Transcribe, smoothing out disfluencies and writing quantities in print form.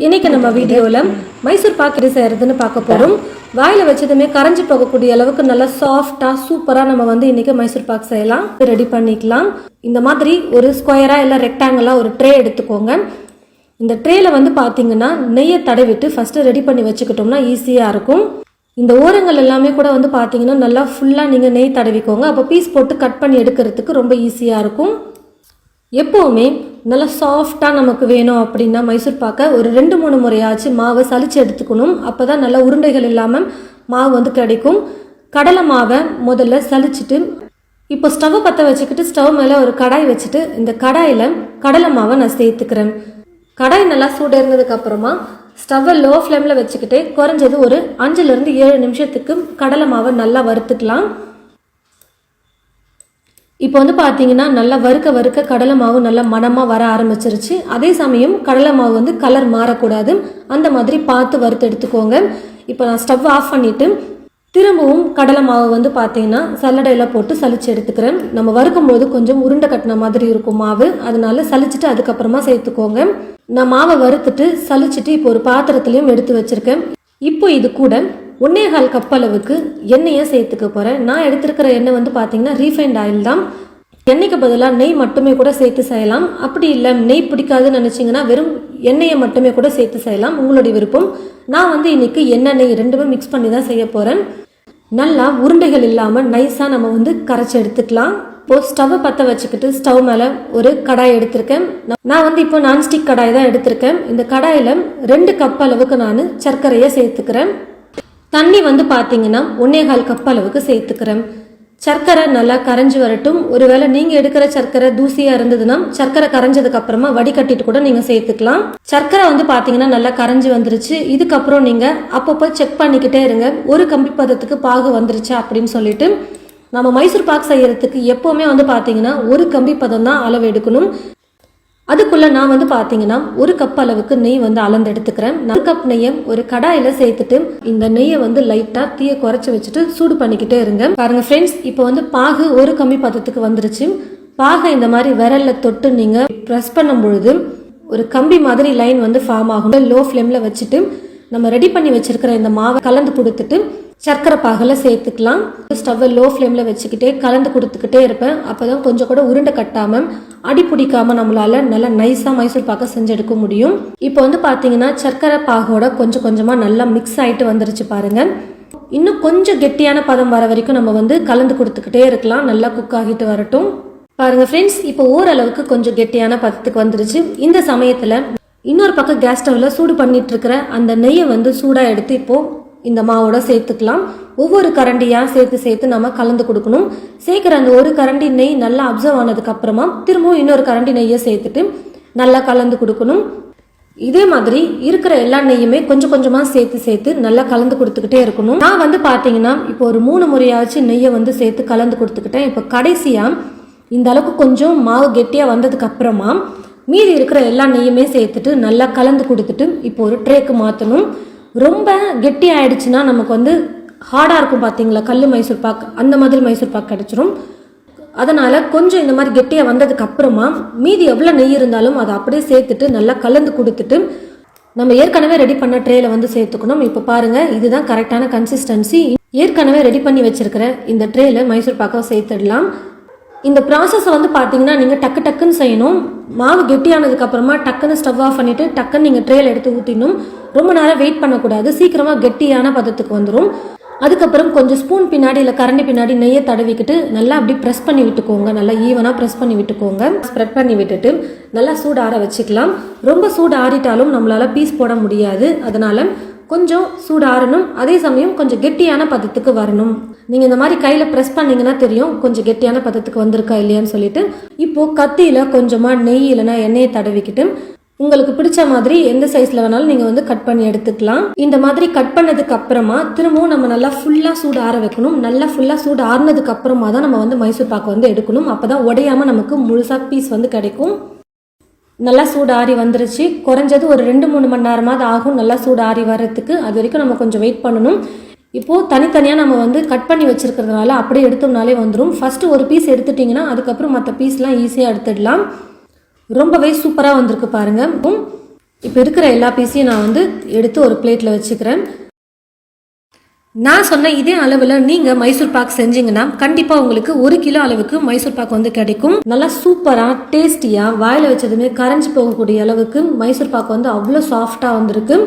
இன்னைக்கு நம்ம வீடியோவில் மைசூர் பாக் எப்படி செய்யறதுன்னு பார்க்க போகிறோம். வாயில் வச்சதுமே கரைஞ்சி போகக்கூடிய அளவுக்கு நல்லா சாஃப்டாக சூப்பராக நம்ம இன்னைக்கு மைசூர் பாக் செய்யலாம், ரெடி பண்ணிக்கலாம். இந்த மாதிரி ஒரு ஸ்கொயராக இல்லை ரெக்டாங்கிளாக ஒரு ட்ரே எடுத்துக்கோங்க. இந்த ட்ரேயில் பார்த்தீங்கன்னா நெய்யை தடவிட்டு ஃபஸ்ட்டு ரெடி பண்ணி வச்சுக்கிட்டோம்னா ஈஸியாக இருக்கும். இந்த ஓரங்கள் எல்லாமே கூட பார்த்தீங்கன்னா நல்லா ஃபுல்லாக நீங்கள் நெய் தடவிக்கோங்க. அப்போ பீஸ் போட்டு கட் பண்ணி எடுக்கிறதுக்கு ரொம்ப ஈஸியாக இருக்கும். எப்போவுமே நல்லா சாஃப்டாக நமக்கு வேணும் அப்படின்னா மைசூர் பாக்கை ஒரு 2-3 முறையாச்சு மாவை சலிச்சு எடுத்துக்கணும். அப்போ தான் நல்லா உருண்டைகள் இல்லாமல் மாவு கிடைக்கும். கடலை மாவை முதல்ல சலிச்சுட்டு இப்போ ஸ்டவ்வை பற்ற வச்சுக்கிட்டு ஸ்டவ் மேலே ஒரு கடாய் வச்சுட்டு இந்த கடாயில் கடலை மாவை நான் சேர்த்துக்கிறேன். கடாய் நல்லா சூடு இருந்ததுக்கப்புறமா ஸ்டவ்வை லோ ஃப்ளேமில் வச்சுக்கிட்டு குறைஞ்சது ஒரு 5-7 நிமிஷத்துக்கு கடலை மாவை நல்லா வறுத்துக்கலாம். இப்போ பார்த்தீங்கன்னா நல்லா வறுக்க கடலை மாவு நல்லா மணமாக வர ஆரம்பிச்சிருச்சு. அதே சமயம் கடலை மாவு கலர் மாறக்கூடாது, அந்த மாதிரி பார்த்து வறுத்து எடுத்துக்கோங்க. இப்போ நான் ஸ்டவ் ஆஃப் பண்ணிவிட்டு திரும்பவும் கடலை மாவு பார்த்தீங்கன்னா சல்லடையில் போட்டு சலிச்சு எடுத்துக்கிறேன். நம்ம வறுக்கும் போது கொஞ்சம் உருண்டை கட்டின மாதிரி இருக்கும் மாவு, அதனால சலிச்சுட்டு அதுக்கப்புறமா சேர்த்துக்கோங்க. நான் மாவை வறுத்துட்டு சலிச்சுட்டு இப்போ ஒரு பாத்திரத்துலையும் எடுத்து வச்சுருக்கேன். இப்போ இது கூட 1.25 கப் அளவுக்கு எண்ணெயை சேர்த்துக்க போகிறேன். நான் எடுத்துருக்கிற எண்ணெய் பார்த்தீங்கன்னா ரீஃபைண்ட் ஆயில் தான். எண்ணெய்க்கு பதிலாக நெய் மட்டுமே கூட சேர்த்து செய்யலாம். அப்படி இல்லை நெய் பிடிக்காதுன்னு நினச்சிங்கன்னா வெறும் எண்ணெயை மட்டுமே கூட சேர்த்து செய்யலாம், உங்களுடைய விருப்பம். நான் இன்னைக்கு எண்ணெய் நெய் ரெண்டுமே மிக்ஸ் பண்ணி தான் செய்ய போகிறேன். நல்லா உருண்டைகள் இல்லாமல் நைஸாக நம்ம கரைச்சி எடுத்துக்கலாம். இப்போது ஸ்டவ்வை பற்ற வச்சுக்கிட்டு ஸ்டவ் மேலே ஒரு கடாய் எடுத்திருக்கேன். நான் இப்போ நான்ஸ்டிக் கடாய் தான் எடுத்திருக்கேன். இந்த கடாயில் 2 கப் அளவுக்கு நான் சர்க்கரையை சேர்த்துக்கிறேன். தண்ணி பார்த்தீங்கன்னா 1.25 கப் அளவுக்கு சேர்த்துக்கிறேன். சர்க்கரை நல்லா கரைஞ்சி வரட்டும். ஒருவேளை நீங்கள் எடுக்கிற சர்க்கரை தூசியாக இருந்ததுன்னா சர்க்கரை கரைஞ்சதுக்கு அப்புறமா வடிகட்டிட்டு கூட நீங்கள் சேர்த்துக்கலாம். சர்க்கரை பார்த்தீங்கன்னா நல்லா கரைஞ்சி வந்துருச்சு. இதுக்கப்புறம் நீங்கள் அப்பப்போ செக் பண்ணிக்கிட்டே இருங்க, ஒரு கம்பி பதத்துக்கு பாகு வந்துருச்சா அப்படின்னு சொல்லிட்டு. நம்ம மைசூர் பாக் செய்யறதுக்கு எப்போவுமே பார்த்தீங்கன்னா ஒரு கம்பி பதம் தான் அளவு எடுக்கணும். அதுக்குள்ள நான் பார்த்தீங்கன்னா 1 கப் அளவுக்கு நெய் அளந்து எடுத்துக்கிறேன். 1 கப் நெய்யை ஒரு கடாயில சேர்த்துட்டு இந்த நெய்யை லைட்டா தீயை குறைச்சி வச்சுட்டு சூடு பண்ணிக்கிட்டே இருங்க. பாருங்க ஃப்ரெண்ட்ஸ், இப்போ பாகு ஒரு கம்பி பதத்துக்கு வந்துருச்சு. பாகை இந்த மாதிரி விரல்ல தொட்டு நீங்க ப்ரெஸ் பண்ணும் பொழுது ஒரு கம்பி மாதிரி லைன் ஃபார்ம் ஆகும். லோ ஃப்ளேம்ல வச்சுட்டு நம்ம ரெடி பண்ணி வச்சிருக்கிற இந்த மாவை கலந்து கொடுத்துட்டு சர்க்கரை பாகில் சேர்த்துக்கலாம். ஸ்டவ்வை லோ ஃப்ளேமில் வச்சுக்கிட்டே கலந்து கொடுத்துக்கிட்டே இருப்பேன். அப்போ தான் கொஞ்சம் கூட உருண்டை கட்டாமல் அடி பிடிக்காமல் நம்மளால் நல்லா நைஸாக மைசூர் பாக்கை செஞ்செடுக்க முடியும். இப்போ பார்த்தீங்கன்னா சர்க்கரை பாகோட கொஞ்சம் கொஞ்சமாக நல்லா மிக்ஸ் ஆகிட்டு வந்துருச்சு பாருங்கள். இன்னும் கொஞ்சம் கெட்டியான பதம் வர வரைக்கும் நம்ம கலந்து கொடுத்துக்கிட்டே இருக்கலாம், நல்லா குக் ஆகிட்டு வரட்டும். பாருங்கள் ஃப்ரெண்ட்ஸ், இப்போ ஓரளவுக்கு கொஞ்சம் கெட்டியான பதத்துக்கு வந்துருச்சு. இந்த சமயத்தில் இன்னொரு பக்கம் கேஸ் ஸ்டவ்வில் சூடு பண்ணிட்டு இருக்கிற அந்த நெய்யை சூடாக எடுத்து இப்போது இந்த மாவோட சேர்த்துக்கலாம். ஒவ்வொரு கரண்டியாக சேர்த்து நம்ம கலந்து கொடுக்கணும். சேர்க்குற அந்த ஒரு கரண்டி நெய் நல்லா அப்சர்வ் ஆனதுக்கு அப்புறமா திரும்பவும் இன்னொரு கரண்டி நெய்யை சேர்த்துட்டு நல்லா கலந்து கொடுக்கணும். இதே மாதிரி இருக்கிற எல்லா நெய்யுமே கொஞ்சம் கொஞ்சமாக சேர்த்து நல்லா கலந்து கொடுத்துக்கிட்டே இருக்கணும். நான் பார்த்தீங்கன்னா இப்போ ஒரு 3 முறையாச்சு நெய்யை சேர்த்து கலந்து கொடுத்துக்கிட்டேன். இப்போ கடைசியாக இந்த அளவுக்கு கொஞ்சம் மாவு கெட்டியாக வந்ததுக்கு அப்புறமா மீதி இருக்கிற எல்லா நெய்யுமே சேர்த்துட்டு நல்லா கலந்து கொடுத்துட்டு இப்போ ஒரு ட்ரேக்கு மாற்றணும். ரொம்ப கெட்டி ஆயிடுச்சுன்னா நமக்கு ஹார்டாக இருக்கும் பார்த்தீங்களா, கல் மைசூர் பாக், அந்த மாதிரி மைசூர் பாக் கிடச்சிரும். அதனால் கொஞ்சம் இந்த மாதிரி கெட்டியாக வந்ததுக்கு அப்புறமா மீதி எவ்வளோ நெய் இருந்தாலும் அதை அப்படியே சேர்த்துட்டு நல்லா கலந்து கொடுத்துட்டு நம்ம ஏற்கனவே ரெடி பண்ண ட்ரேயில் சேர்த்துக்கணும். இப்போ பாருங்கள், இதுதான் கரெக்டான கன்சிஸ்டன்சி. ஏற்கனவே ரெடி பண்ணி வச்சிருக்கிற இந்த ட்ரேயில் மைசூர் பாக்கை சேர்த்துடலாம். இந்த ப்ராசஸை பார்த்தீங்கன்னா நீங்கள் டக்குன்னு செய்யணும். மாவு கெட்டியானதுக்கு அப்புறமா டக்குன்னு ஸ்டவ் ஆஃப் பண்ணிவிட்டு டக்குன்னு நீங்கள் ட்ரேயில் எடுத்து ஊற்றிடணும். ரொம்ப நேரம் வெயிட் பண்ணக்கூடாது, சீக்கிரமாக கெட்டியான பதத்துக்கு வந்துடும். அதுக்கப்புறம் கொஞ்சம் ஸ்பூன் பின்னாடி இல்லை கரண்டி பின்னாடி நெய்யை தடவிக்கிட்டு நல்லா அப்படி ப்ரெஸ் பண்ணி விட்டுக்கோங்க. நல்லா ஈவனாக ப்ரெஸ் பண்ணி விட்டுக்கோங்க. ஸ்ப்ரெட் பண்ணி விட்டுட்டு நல்லா சூடு ஆற வச்சுக்கலாம். ரொம்ப சூடு ஆறிட்டாலும் நம்மளால் பீஸ் போட முடியாது, அதனால் கொஞ்சம் சூடு ஆறணும். அதே சமயம் கொஞ்சம் கெட்டியான பதத்துக்கு வரணும். நீங்கள் இந்த மாதிரி கையில் ப்ரெஸ் பண்ணிங்கன்னா தெரியும் கொஞ்சம் கெட்டியான பதத்துக்கு வந்திருக்கா இல்லையான்னு சொல்லிட்டு. இப்போது கத்தியில் கொஞ்சமாக நெய் இல்லைனா எண்ணெயை தடவிக்கிட்டு உங்களுக்கு பிடிச்ச மாதிரி எந்த சைஸில் வேணாலும் நீங்கள் கட் பண்ணி எடுத்துக்கலாம். இந்த மாதிரி கட் பண்ணதுக்கு அப்புறமா திரும்பவும் நம்ம நல்லா ஃபுல்லாக சூடு ஆற வைக்கணும். நல்லா ஃபுல்லாக சூடு ஆறுனதுக்கு அப்புறமா தான் நம்ம மைசூர் பாக்கு எடுக்கணும். அப்போ தான் உடையாமல் நமக்கு முழுசாக பீஸ் கிடைக்கும். நல்லா சூடு ஆறி வந்துருச்சு. குறைஞ்சது ஒரு 2-3 மணி நேரமாவது ஆகும் நல்லா சூடு ஆறி வர்றதுக்கு. அது வரைக்கும் நம்ம கொஞ்சம் வெயிட் பண்ணணும். இப்போது தனித்தனியாக நம்ம கட் பண்ணி வச்சுருக்கிறதுனால அப்படியே எடுத்தோம்னாலே வந்துடும். ஃபஸ்ட்டு ஒரு பீஸ் எடுத்துட்டிங்கன்னா அதுக்கப்புறம் மற்ற பீஸ்லாம் ஈஸியாக எடுத்துடலாம். ரொம்பவே சூப்பராக வந்திருக்கு பாருங்கள். இப்போ இருக்கிற எல்லா பீஸையும் நான் வந்து எடுத்து ஒரு பிளேட்டில் வச்சுக்கிறேன். நான் சொன்ன இதே அளவில் நீங்கள் மைசூர் பாக் செஞ்சீங்கன்னா கண்டிப்பாக உங்களுக்கு 1 கிலோ அளவுக்கு மைசூர் பாக் வந்து கிடைக்கும். நல்லா சூப்பராக டேஸ்டியாக வாயில் வச்சதுமே கரைஞ்சி போகக்கூடிய அளவுக்கு மைசூர் பாக் வந்து அவ்வளோ சாஃப்டாக வந்திருக்கு.